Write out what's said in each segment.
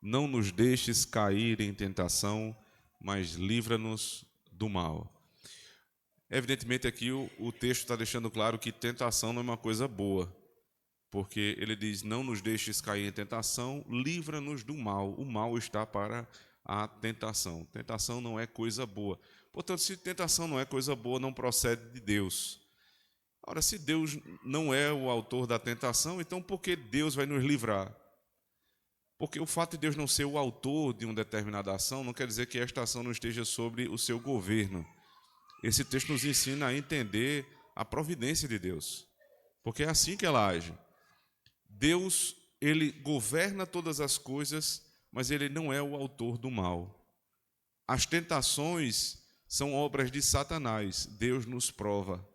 não nos deixes cair em tentação, mas livra-nos do mal. Evidentemente, aqui o texto está deixando claro que tentação não é uma coisa boa, porque ele diz: não nos deixes cair em tentação, livra-nos do mal. O mal está para a tentação. Tentação não é coisa boa. Portanto, se tentação não é coisa boa, não procede de Deus. Ora, se Deus não é o autor da tentação, então por que Deus vai nos livrar? Porque o fato de Deus não ser o autor de uma determinada ação não quer dizer que esta ação não esteja sobre o seu governo. Esse texto nos ensina a entender a providência de Deus, porque é assim que ela age. Deus, ele governa todas as coisas, mas ele não é o autor do mal. As tentações são obras de Satanás, Deus nos prova.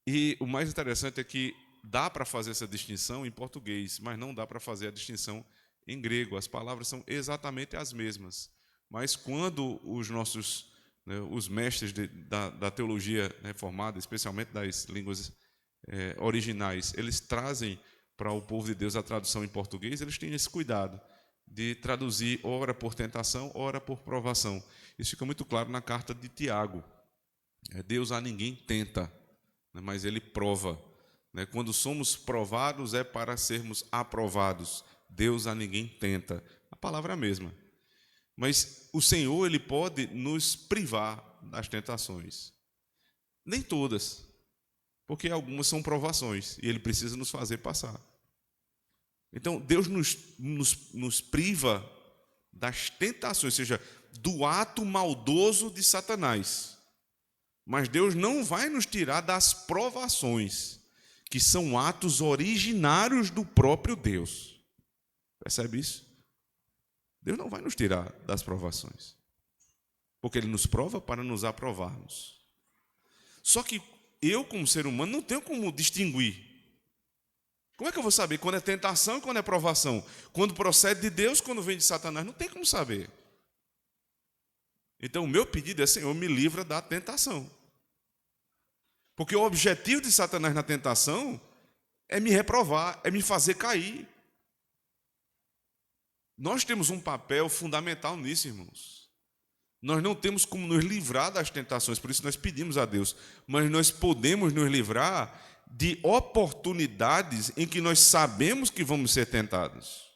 E o mais interessante é que dá para fazer essa distinção em português, mas não dá para fazer a distinção em grego. As palavras são exatamente as mesmas. Mas quando os mestres da teologia reformada, especialmente das línguas originais, eles trazem para o povo de Deus a tradução em português, eles têm esse cuidado de traduzir ora por tentação, ora por provação. Isso fica muito claro na carta de Tiago. Deus a ninguém tenta, mas ele prova. Quando somos provados é para sermos aprovados. Deus a ninguém tenta. A palavra é a mesma. Mas o Senhor, ele pode nos privar das tentações. Nem todas, porque algumas são provações e ele precisa nos fazer passar. Então, Deus nos priva das tentações, ou seja, do ato maldoso de Satanás. Mas Deus não vai nos tirar das provações, que são atos originários do próprio Deus. Percebe isso? Deus não vai nos tirar das provações, porque Ele nos prova para nos aprovarmos. Só que eu, como ser humano, não tenho como distinguir. Como é que eu vou saber quando é tentação e quando é provação? Quando procede de Deus, quando vem de Satanás? Não tem como saber. Então, o meu pedido é: Senhor, me livra da tentação. Porque o objetivo de Satanás na tentação é me reprovar, é me fazer cair. Nós temos um papel fundamental nisso, irmãos. Nós não temos como nos livrar das tentações, por isso nós pedimos a Deus. Mas nós podemos nos livrar de oportunidades em que nós sabemos que vamos ser tentados.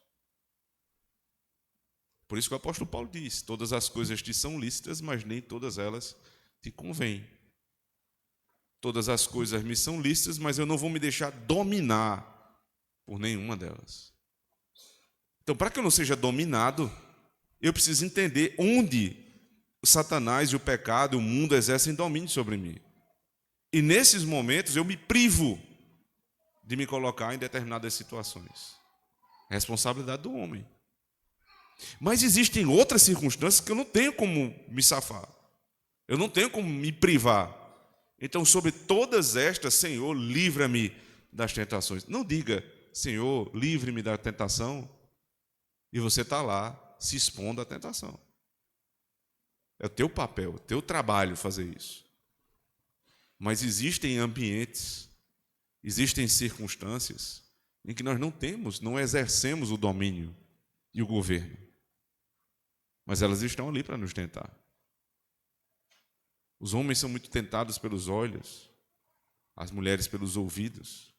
Por isso que o apóstolo Paulo diz: todas as coisas te são lícitas, mas nem todas elas te convêm. Todas as coisas me são lícitas, mas eu não vou me deixar dominar por nenhuma delas. Então, para que eu não seja dominado, eu preciso entender onde o Satanás e o pecado, o mundo exercem domínio sobre mim. E nesses momentos eu me privo de me colocar em determinadas situações. É responsabilidade do homem. Mas existem outras circunstâncias que eu não tenho como me safar. Eu não tenho como me privar. Então, sobre todas estas, Senhor, livra-me das tentações. Não diga: Senhor, livre-me da tentação, e você está lá se expondo à tentação. É o teu papel, o teu trabalho fazer isso. Mas existem ambientes, existem circunstâncias em que nós não exercemos o domínio e o governo. Mas elas estão ali para nos tentar. Os homens são muito tentados pelos olhos, as mulheres pelos ouvidos.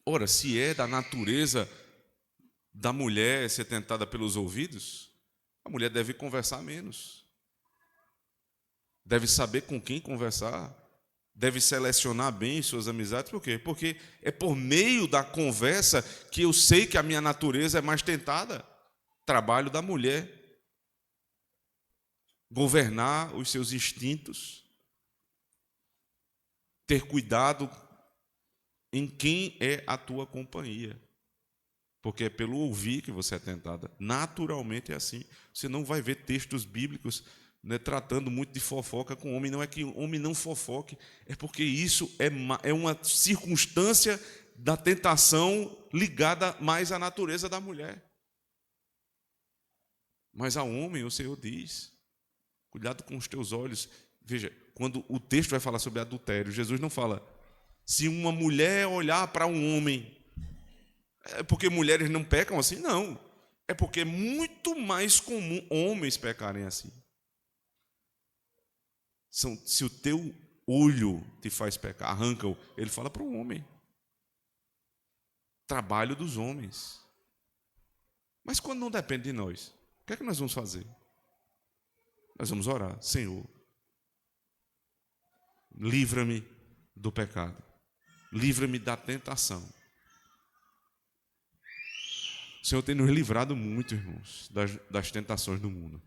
Ora, se é da natureza da mulher ser tentada pelos ouvidos, a mulher deve conversar menos. Deve saber com quem conversar. Deve selecionar bem suas amizades. Por quê? Porque é por meio da conversa que eu sei que a minha natureza é mais tentada. Trabalho da mulher. Governar os seus instintos. Ter cuidado em quem é a tua companhia. Porque é pelo ouvir que você é tentada. Naturalmente é assim. Você não vai ver textos bíblicos, tratando muito de fofoca com o homem. Não é que o homem não fofoque, é porque isso é uma circunstância da tentação ligada mais à natureza da mulher. Mas ao homem o Senhor diz: cuidado com os teus olhos. Veja, quando o texto vai falar sobre adultério, Jesus não fala: se uma mulher olhar para um homem, é porque mulheres não pecam assim? Não. É porque é muito mais comum homens pecarem assim. Se o teu olho te faz pecar, arranca-o. Ele fala para o homem. Trabalho dos homens. Mas quando não depende de nós, o que é que nós vamos fazer? Nós vamos orar. Senhor, livra-me do pecado. Livra-me da tentação. O Senhor tem nos livrado muito, irmãos, das tentações do mundo.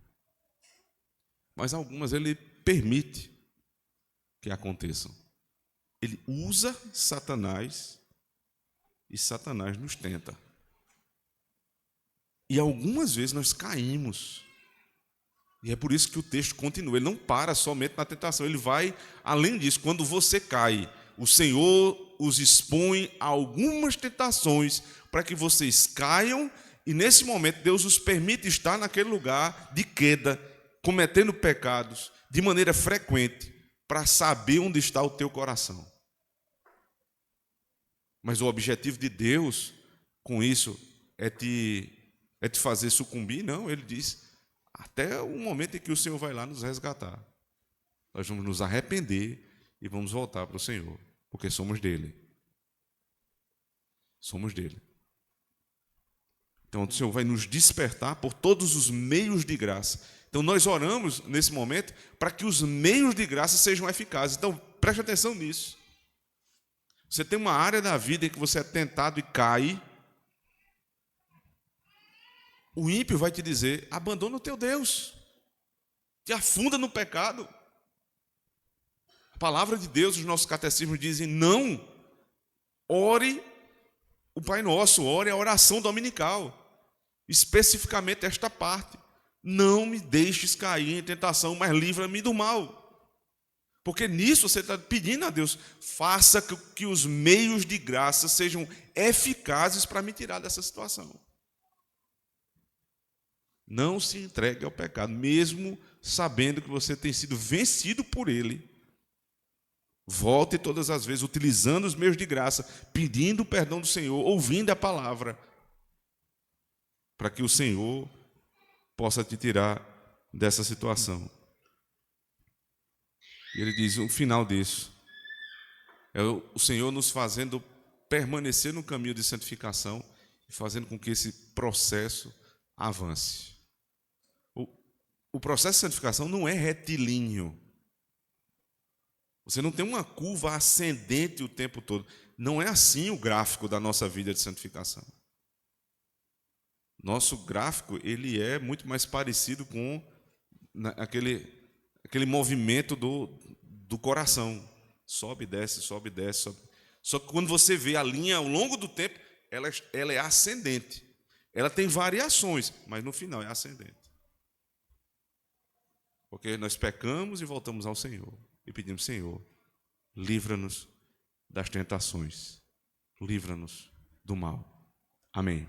Mas algumas Ele permite que aconteçam. Ele usa Satanás e Satanás nos tenta. E algumas vezes nós caímos. E é por isso que o texto continua. Ele não para somente na tentação. Ele vai além disso. Quando você cai, o Senhor os expõe a algumas tentações para que vocês caiam. E nesse momento Deus os permite estar naquele lugar de queda, cometendo pecados de maneira frequente, para saber onde está o teu coração. Mas o objetivo de Deus com isso é te fazer sucumbir? Não, ele diz, até o momento em que o Senhor vai lá nos resgatar. Nós vamos nos arrepender e vamos voltar para o Senhor, porque somos dele. Somos dele. Então o Senhor vai nos despertar por todos os meios de graça. Então nós oramos nesse momento para que os meios de graça sejam eficazes. Então preste atenção nisso. Você tem uma área da vida em que você é tentado e cai. O ímpio vai te dizer, abandona o teu Deus. Te afunda no pecado. A palavra de Deus, os nossos catecismos dizem, não. Ore o Pai Nosso, ore a oração dominical. Especificamente esta parte. Não me deixes cair em tentação, mas livra-me do mal. Porque nisso você está pedindo a Deus, faça que os meios de graça sejam eficazes para me tirar dessa situação. Não se entregue ao pecado, mesmo sabendo que você tem sido vencido por ele. Volte todas as vezes, utilizando os meios de graça, pedindo o perdão do Senhor, ouvindo a palavra, para que o Senhor possa te tirar dessa situação. E ele diz, o final disso é o Senhor nos fazendo permanecer no caminho de santificação e fazendo com que esse processo avance. O processo de santificação não é retilíneo. Você não tem uma curva ascendente o tempo todo. Não é assim o gráfico da nossa vida de santificação. Nosso gráfico ele é muito mais parecido com aquele movimento do coração. Sobe, desce, sobe, desce. Sobe. Só que quando você vê a linha ao longo do tempo, ela é ascendente. Ela tem variações, mas no final é ascendente. Porque nós pecamos e voltamos ao Senhor. E pedimos, Senhor, livra-nos das tentações. Livra-nos do mal. Amém.